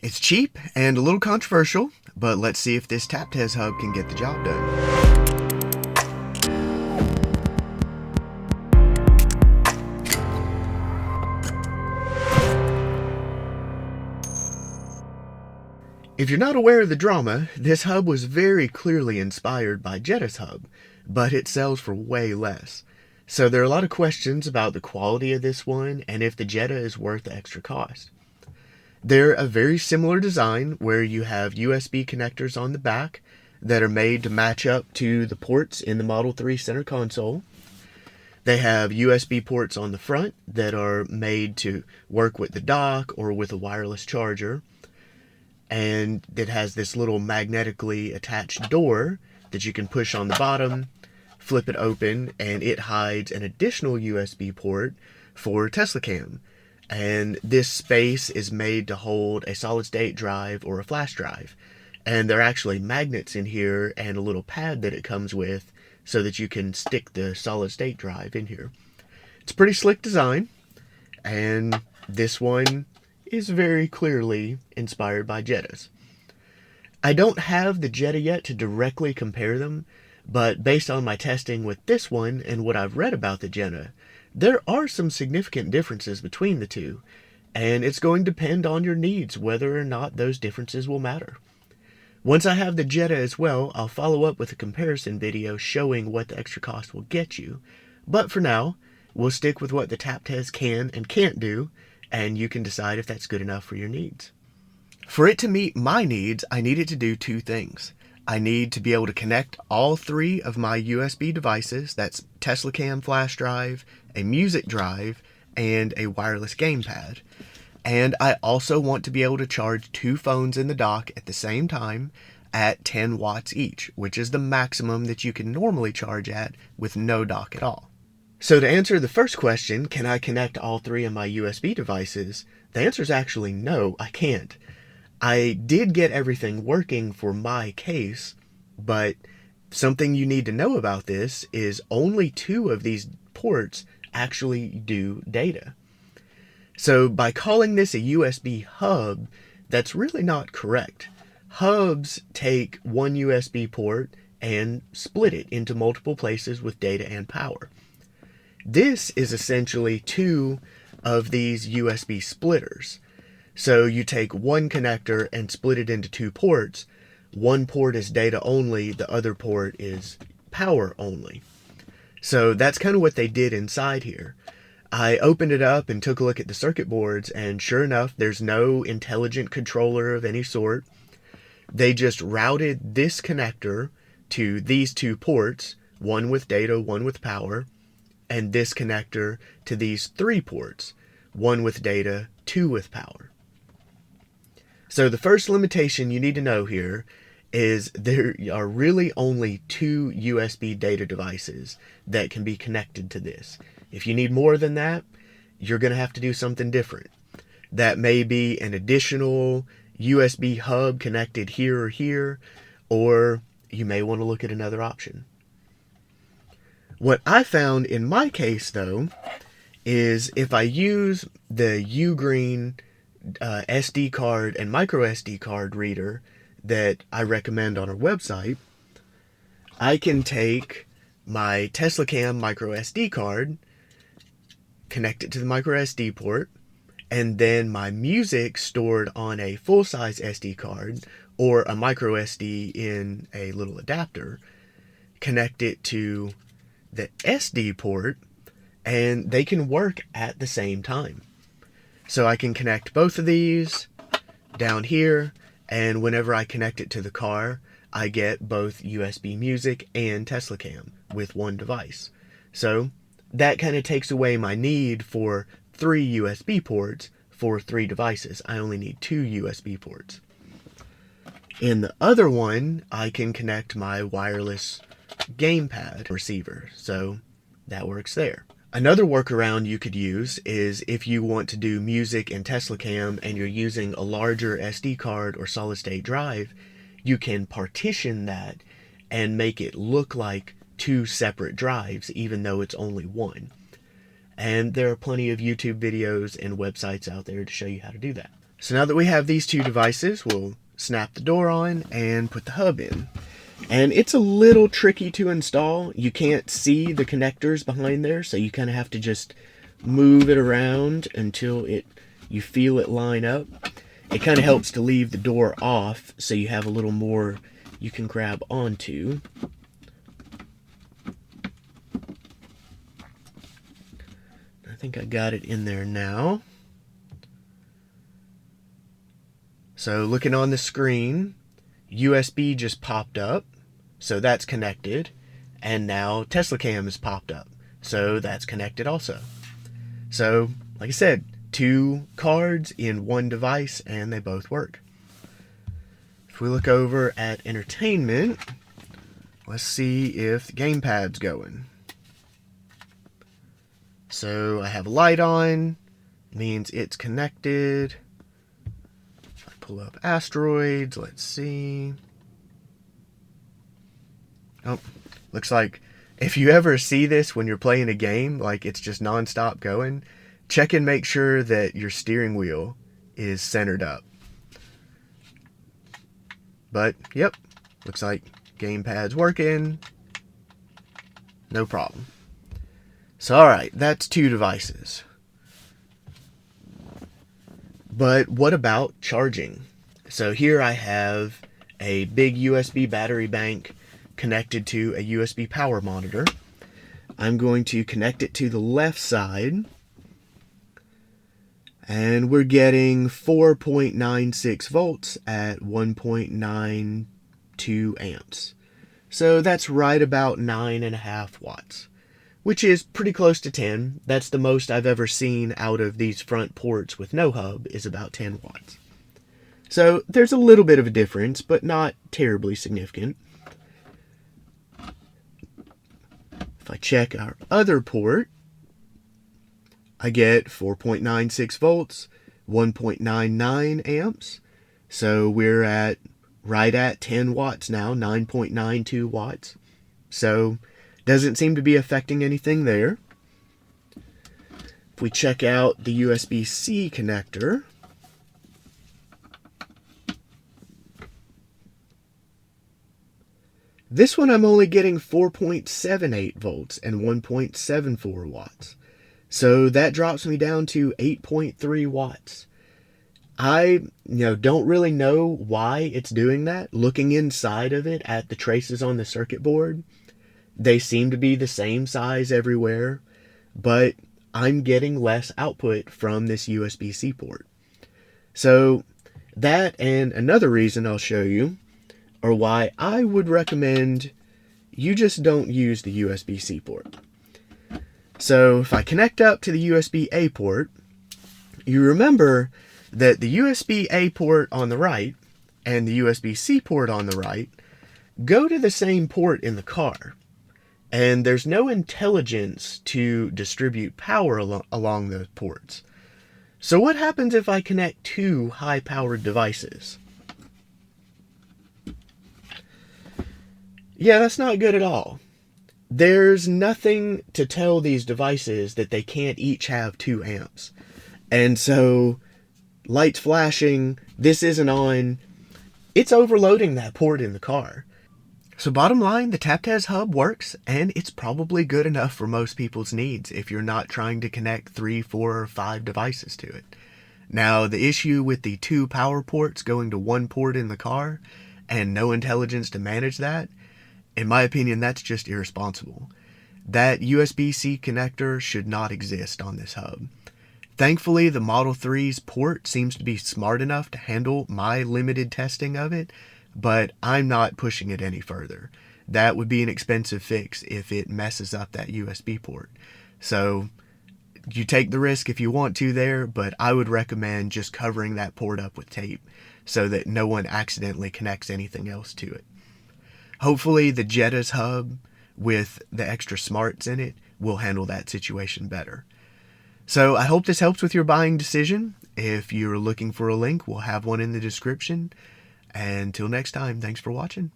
It's cheap and a little controversial, but let's see if this TapTes hub can get the job done. If you're not aware of the drama, this hub was very clearly inspired by Jetta's hub, but it sells for way less. So there are a lot of questions about the quality of this one and if the Jetta is worth the extra cost. They're a very similar design where you have USB connectors on the back that are made to match up to the ports in the Model 3 center console. They have USB ports on the front that are made to work with the dock or with a wireless charger. And it has this little magnetically attached door that you can push on the bottom, flip it open, and it hides an additional USB port for Tesla Cam. And this space is made to hold a solid state drive or a flash drive. And there are actually magnets in here and a little pad that it comes with so that you can stick the solid state drive in here. It's a pretty slick design, and this one is very clearly inspired by Jetta's. I don't have the Jetta yet to directly compare them, but based on my testing with this one and what I've read about the Jetta, there are some significant differences between the two, and it's going to depend on your needs whether or not those differences will matter. Once I have the Jetta as well, I'll follow up with a comparison video showing what the extra cost will get you, but for now, we'll stick with what the TapTes can and can't do, and you can decide if that's good enough for your needs. For it to meet my needs, I need it to do two things. I need to be able to connect all three of my USB devices, that's Tesla Cam flash drive, a music drive, and a wireless gamepad. And I also want to be able to charge two phones in the dock at the same time at 10 watts each, which is the maximum that you can normally charge at with no dock at all. So to answer the first question, can I connect all three of my USB devices? The answer is actually no, I can't. I did get everything working for my case, but something you need to know about this is only two of these ports actually do data. So by calling this a USB hub, that's really not correct. Hubs take one USB port and split it into multiple places with data and power. This is essentially two of these USB splitters. So you take one connector and split it into two ports. One port is data only, the other port is power only. So that's kind of what they did inside here. I opened it up and took a look at the circuit boards, and sure enough, there's no intelligent controller of any sort. They just routed this connector to these two ports, one with data, one with power, and this connector to these three ports, one with data, two with power. So the first limitation you need to know here is there are really only two USB data devices that can be connected to this. If you need more than that, you're going to have to do something different. That may be an additional USB hub connected here or here, or you may want to look at another option. What I found in my case, though, is if I use the Ugreen SD card and micro SD card reader that I recommend on our website, I can take my Tesla Cam micro SD card, connect it to the micro SD port, and then my music stored on a full-size SD card or a micro SD in a little adapter, connect it to the SD port, and they can work at the same time. So I can connect both of these down here, and whenever I connect it to the car, I get both USB music and Tesla Cam with one device. So that kind of takes away my need for 3 USB ports for 3 devices. I only need 2 USB ports. In the other one, I can connect my wireless gamepad receiver, so that works there. Another workaround you could use is if you want to do music and Tesla Cam and you're using a larger SD card or solid state drive, you can partition that and make it look like 2 separate drives even though it's only one. And there are plenty of YouTube videos and websites out there to show you how to do that. So now that we have these two devices, we'll snap the door on and put the hub in. And it's a little tricky to install. You can't see the connectors behind there, so you kind of have to just move it around until you feel it line up. It kind of helps to leave the door off so you have a little more you can grab onto. I think I got it in there now. So looking on the screen, USB just popped up, so that's connected, and now Tesla Cam has popped up, so that's connected also. So, like I said, 2 cards in one device, and they both work. If we look over at entertainment, let's see if the gamepad's going. So I have a light on, means it's connected. If I pull up asteroids, let's see. Oh, looks like if you ever see this when you're playing a game, like it's just non-stop going, check and make sure that your steering wheel is centered up. But, yep, looks like gamepad's working. No problem. So, alright, that's 2 devices. But what about charging? So here I have a big USB battery bank connected to a USB power monitor. I'm going to connect it to the left side, and we're getting 4.96 volts at 1.92 amps. So that's right about 9.5 watts, which is pretty close to 10. That's the most I've ever seen out of these front ports with no hub, is about 10 watts. So there's a little bit of a difference, but not terribly significant. If I check our other port, I get 4.96 volts, 1.99 amps. So we're right at 10 watts now, 9.92 watts. So doesn't seem to be affecting anything there. If we check out the USB-C connector, this one I'm only getting 4.78 volts and 1.74 watts. So that drops me down to 8.3 watts. I don't really know why it's doing that. Looking inside of it at the traces on the circuit board, they seem to be the same size everywhere, but I'm getting less output from this USB-C port. So that, and another reason I'll show you, or why I would recommend you just don't use the USB-C port. So if I connect up to the USB-A port, you remember that the USB-A port on the right and the USB-C port on the right go to the same port in the car. And there's no intelligence to distribute power along those ports. So what happens if I connect 2 high-powered devices? Yeah, that's not good at all. There's nothing to tell these devices that they can't each have 2 amps. And so, lights flashing, this isn't on, it's overloading that port in the car. So bottom line, the TapTes hub works, and it's probably good enough for most people's needs if you're not trying to connect 3, 4, or 5 devices to it. Now, the issue with the 2 power ports going to 1 port in the car and no intelligence to manage that, in my opinion, that's just irresponsible. That USB-C connector should not exist on this hub. Thankfully, the Model 3's port seems to be smart enough to handle my limited testing of it, but I'm not pushing it any further. That would be an expensive fix if it messes up that USB port. So, you take the risk if you want to there, but I would recommend just covering that port up with tape so that no one accidentally connects anything else to it. Hopefully the Jetta's hub with the extra smarts in it will handle that situation better. So I hope this helps with your buying decision. If you're looking for a link, we'll have one in the description. And until next time, thanks for watching.